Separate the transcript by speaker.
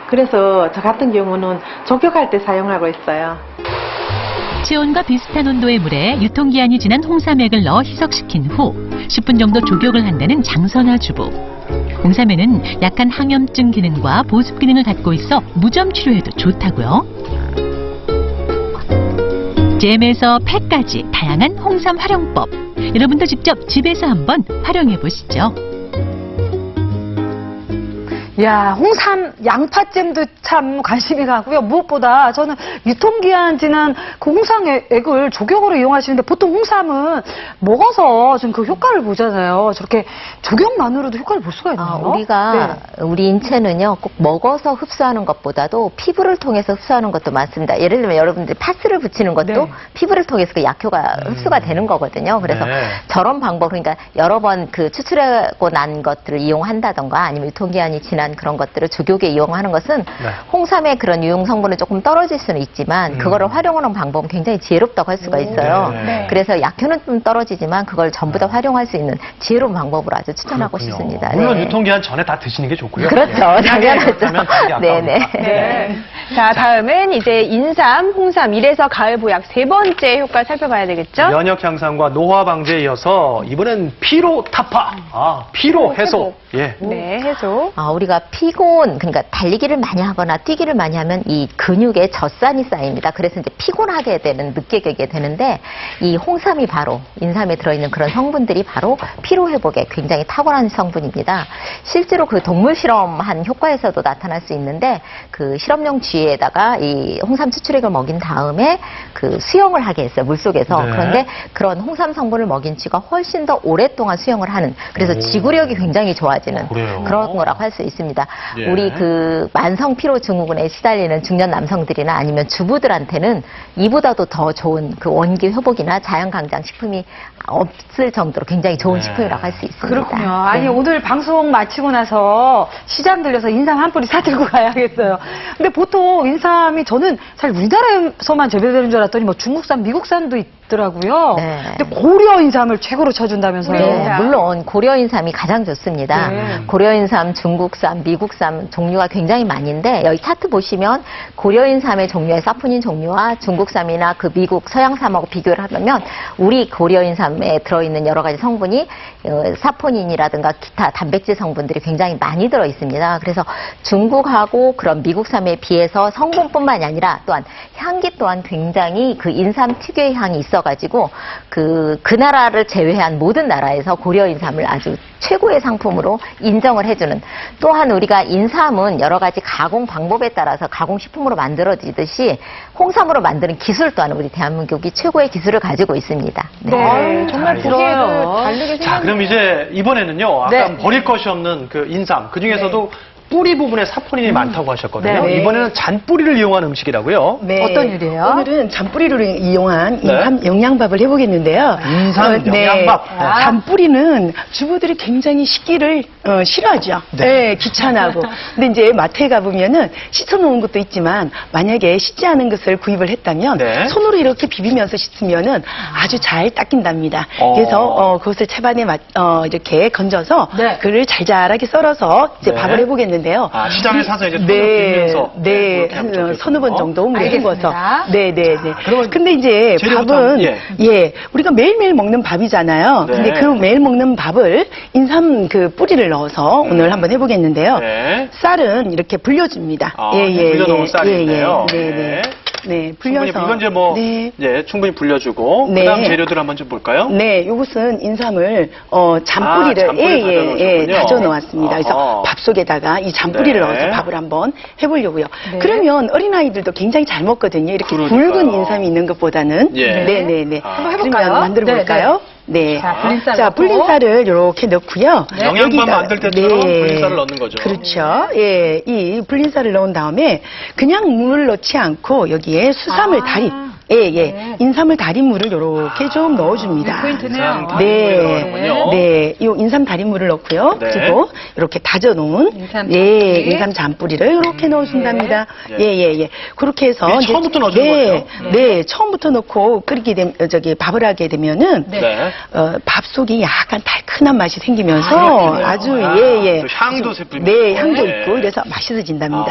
Speaker 1: 그래서 저 같은 경우는 족욕할 때 사용하고 있어요.
Speaker 2: 체온과 비슷한 온도의 물에 유통기한이 지난 홍삼액을 넣어 희석시킨 후 10분 정도 족욕을 한다는 장선아 주부. 홍삼에는 약한 항염증 기능과 보습 기능을 갖고 있어 무좀 치료에도 좋다고요. 잼에서 팩까지 다양한 홍삼 활용법. 여러분도 직접 집에서 한번 활용해 보시죠.
Speaker 3: 야, 홍삼 양파잼도 참 관심이 가고요. 무엇보다 저는 유통기한 지난 그 홍삼액을 족욕으로 이용하시는데 보통 홍삼은 먹어서 좀 그 효과를 보잖아요. 저렇게 족욕만으로도 효과를 볼 수가 있나요?
Speaker 4: 우리가 우리 인체는요 꼭 먹어서 흡수하는 것보다도 피부를 통해서 흡수하는 것도 많습니다. 예를 들면 여러분들이 파스를 붙이는 것도 피부를 통해서 그 약효가 흡수가 되는 거거든요. 그래서 저런 방법, 그러니까 여러 번 그 추출하고 난 것들을 이용한다던가 아니면 유통기한이 지난 그런 것들을 족욕에 이용하는 것은 홍삼의 그런 유용 성분은 조금 떨어질 수는 있지만 그거를 활용하는 방법은 굉장히 지혜롭다고 할 수가 있어요. 그래서 약효는 좀 떨어지지만 그걸 전부 다 활용할 수 있는 지혜로운 방법으로 아주 추천하고 싶습니다.
Speaker 5: 물론 유통기한 전에 다 드시는 게 좋고요.
Speaker 4: 그렇죠. 당연하죠.
Speaker 6: 네네. 자, 다음은 이제 인삼, 홍삼, 이래서 가을 보약 세 번째 효과 살펴봐야 되겠죠?
Speaker 5: 면역 향상과 노화 방제에 이어서 이번엔 피로 타파, 피로 해소. 예.
Speaker 6: 네, 해소.
Speaker 4: 우리가 피곤, 그러니까 달리기를 많이 하거나 뛰기를 많이 하면 이 근육에 젖산이 쌓입니다. 그래서 이제 피곤하게 되는, 늦게 깨게 되는데 이 홍삼이 바로 인삼에 들어있는 그런 성분들이 바로 피로 회복에 굉장히 탁월한 성분입니다. 실제로 그 동물 실험한 효과에서도 나타날 수 있는데 그 실험용 쥐에다가 이 홍삼 추출액을 먹인 다음에 그 수영을 하게 했어요. 물속에서. 그런데 그런 홍삼 성분을 먹인 쥐가 훨씬 더 오랫동안 수영을 하는, 그래서 지구력이 굉장히 좋아지는 그런 거라고 할 수 있습니다. 우리 그 만성 피로 증후군에 시달리는 중년 남성들이나 아니면 주부들한테는 이보다도 더 좋은 그 원기 회복이나 자연 강장 식품이 없을 정도로 굉장히 좋은 식품이라고 할 수 있습니다.
Speaker 3: 그렇군요. 아니, 오늘 방송 마치고 나서 시장 들려서 인삼 한 뿌리 사들고 가야겠어요. 근데 보통 인삼이 저는 잘 우리나라에서만 재배되는 줄 알았더니 뭐 중국산, 미국산도 있더라고요. 근데 고려 인삼을 최고로 쳐준다면서요?
Speaker 4: 네, 물론 고려 인삼이 가장 좋습니다. 고려 인삼, 중국산, 미국산 종류가 굉장히 많은데 여기 차트 보시면 고려 인삼의 종류의 사포닌 종류와 중국산이나 그 미국 서양삼하고 비교를 하면 우리 고려 인삼에 들어있는 여러 가지 성분이 사포닌이라든가 기타 단백질 성분들이 굉장히 많이 들어 있습니다. 그래서 중국하고 그런 미국삼에 비해서 성분뿐만이 아니라 또한 향기 또한 굉장히 그 인삼 특유의 향이 있어가지고 그 나라를 제외한 모든 나라에서 고려 인삼을 아주 최고의 상품으로 인정을 해주는, 또한 우리가 인삼은 여러 가지 가공 방법에 따라서 가공식품으로 만들어지듯이 홍삼으로 만드는 기술 또한 우리 대한민국이 최고의 기술을 가지고 있습니다.
Speaker 6: 정말 보기에도 다르게
Speaker 5: 자, 그럼 이제 이번에는요, 아까 버릴 것이 없는 그 인삼, 그 중에서도 뿌리 부분에 사포닌이 많다고 하셨거든요. 이번에는 잔뿌리를 이용한 음식이라고요.
Speaker 3: 어떤 요리예요?
Speaker 7: 오늘은 잔뿌리를 이용한 인삼 영양밥을 해보겠는데요.
Speaker 5: 인삼 영양밥.
Speaker 7: 잔뿌리는 주부들이 굉장히 씻기를 싫어하죠. 귀찮아하고. 근데 이제 마트에 가보면은 씻어놓은 것도 있지만 만약에 씻지 않은 것을 구입을 했다면 손으로 이렇게 비비면서 씻으면은 아주 잘 닦인답니다. 그래서 그것을 채반에 이렇게 건져서 그를 잘잘하게 썰어서 이제 밥을 해보겠는데요.
Speaker 5: 시장에 사서 이제 손으로 빌면서
Speaker 7: 한 서너 번 정도 물에 헹궈서.
Speaker 5: 그러면
Speaker 7: 근데 이제
Speaker 5: 재료부터
Speaker 7: 밥은 우리가 매일매일 먹는 밥이잖아요. 근데 그 매일 먹는 밥을 인삼 그 뿌리를 넣어서 오늘 한번 해보겠는데요. 쌀은 이렇게 불려줍니다.
Speaker 5: 불려놓은 쌀이네요.
Speaker 7: 불려서.
Speaker 5: 이건 이제 뭐 충분히 불려주고 그다음 재료들 한번 좀 볼까요?
Speaker 7: 이것은 인삼을 잔뿌리를 다져 놓았습니다. 그래서 밥 속에다가 이 잔뿌리를 넣어서 밥을 한번 해보려고요. 그러면 어린아이들도 굉장히 잘 먹거든요. 이렇게 굵은 인삼이 있는 것보다는.
Speaker 3: 한번 해볼까요?
Speaker 7: 그러면 만들어 볼까요?
Speaker 3: 자,
Speaker 7: 불린 쌀을 이렇게 넣고요.
Speaker 5: 영양밥 만들 때처럼 불린 쌀을 넣는 거죠.
Speaker 7: 그렇죠. 이 불린 쌀을 넣은 다음에 그냥 물을 넣지 않고 여기에 수삼을 달인, 인삼을 달인 물을 이렇게 좀 넣어줍니다.
Speaker 3: 포인트네요.
Speaker 7: 이 인삼 달인 물을 넣고요. 그리고 이렇게 다져놓은 인삼 잔뿌리를 이렇게 넣어준답니다. 그렇게 해서
Speaker 5: 처음부터 넣어주는 거죠?
Speaker 7: 처음부터 넣고 끓이게 되면 밥을 하게 되면은 밥 속이 약간 달큰한 맛이 생기면서 아주
Speaker 5: 또 향도 세품이고.
Speaker 7: 향도 있고 그래서 맛있어진답니다.